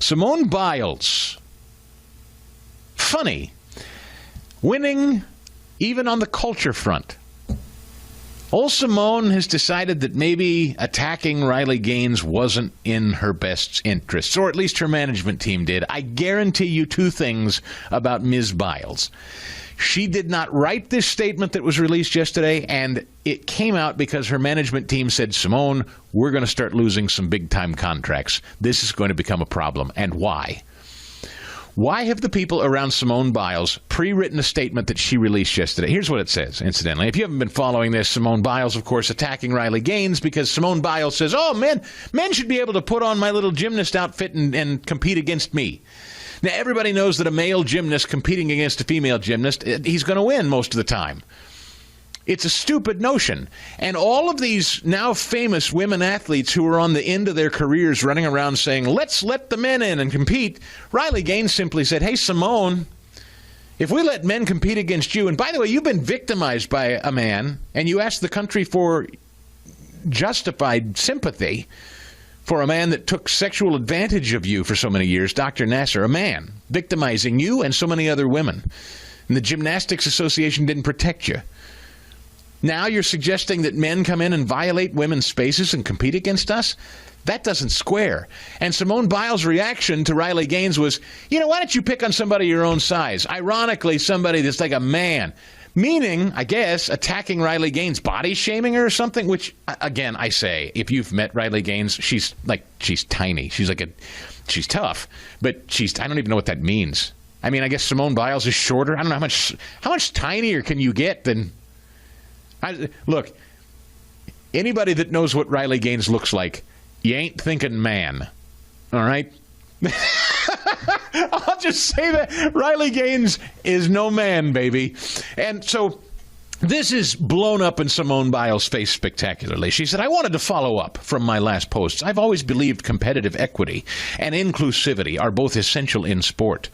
Simone Biles. Funny. Winning even on the culture front. Old Simone has decided that maybe attacking Riley Gaines wasn't in her best interests, or at least her management team did. I guarantee you two things about Ms. Biles. She did not write this statement that was released yesterday, and it came out because her management team said, Simone, we're going to start losing some big-time contracts. This is going to become a problem. And why? Why have the people around Simone Biles pre-written a statement that she released yesterday? Here's what it says, incidentally. If you haven't been following this, Simone Biles, of course, attacking Riley Gaines because Simone Biles says, oh, men should be able to put on my little gymnast outfit and compete against me. Now, everybody knows that a male gymnast competing against a female gymnast, he's going to win most of the time. It's a stupid notion. And all of these now famous women athletes who are on the end of their careers running around saying, let's let the men in and compete, Riley Gaines simply said, hey, Simone, if we let men compete against you, and by the way, you've been victimized by a man, and you asked the country for justified sympathy for a man that took sexual advantage of you for so many years, Dr. Nasser, a man victimizing you and so many other women. And the Gymnastics Association didn't protect you. Now you're suggesting that men come in and violate women's spaces and compete against us? That doesn't square. And Simone Biles' reaction to Riley Gaines was, why don't you pick on somebody your own size? Ironically, somebody that's like a man. Meaning, I guess, attacking Riley Gaines, body shaming her or something, which, again, I say, if you've met Riley Gaines, she's tiny. She's tough, but I don't even know what that means. I mean, I guess Simone Biles is shorter. I don't know how much tinier can you get than... Look, anybody that knows what Riley Gaines looks like, you ain't thinking man. All right? I'll just say that Riley Gaines is no man, baby. And so this is blown up in Simone Biles' face spectacularly. She said, I wanted to follow up from my last posts. I've always believed competitive equity and inclusivity are both essential in sport.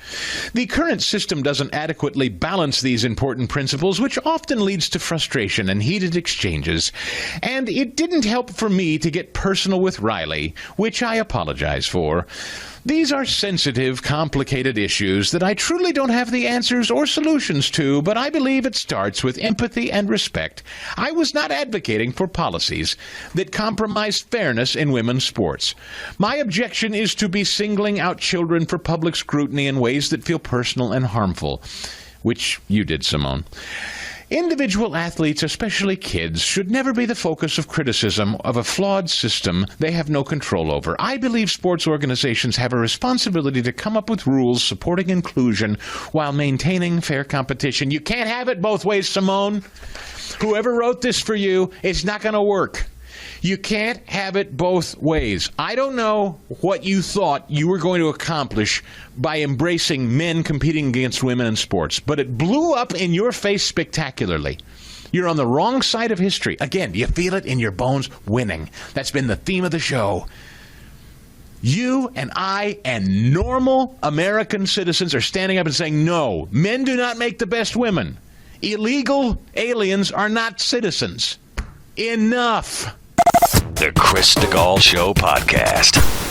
The current system doesn't adequately balance these important principles, which often leads to frustration and heated exchanges. And it didn't help for me to get personal with Riley, which I apologize for. These are sensitive, complicated issues that I truly don't have the answers or solutions to, but I believe it starts with empathy and respect. I was not advocating for policies that compromise fairness in women's sports. My objection is to be singling out children for public scrutiny in ways that feel personal and harmful, which you did, Simone. Individual athletes, especially kids, should never be the focus of criticism of a flawed system they have no control over. I believe sports organizations have a responsibility to come up with rules supporting inclusion while maintaining fair competition. You can't have it both ways, Simone. Whoever wrote this for you, it's not going to work. You can't have it both ways. I don't know what you thought you were going to accomplish by embracing men competing against women in sports, but it blew up in your face spectacularly. You're on the wrong side of history. Again, you feel it in your bones, winning. That's been the theme of the show. You and I and normal American citizens are standing up and saying, no, men do not make the best women. Illegal aliens are not citizens. Enough. The Chris Stigall Show Podcast.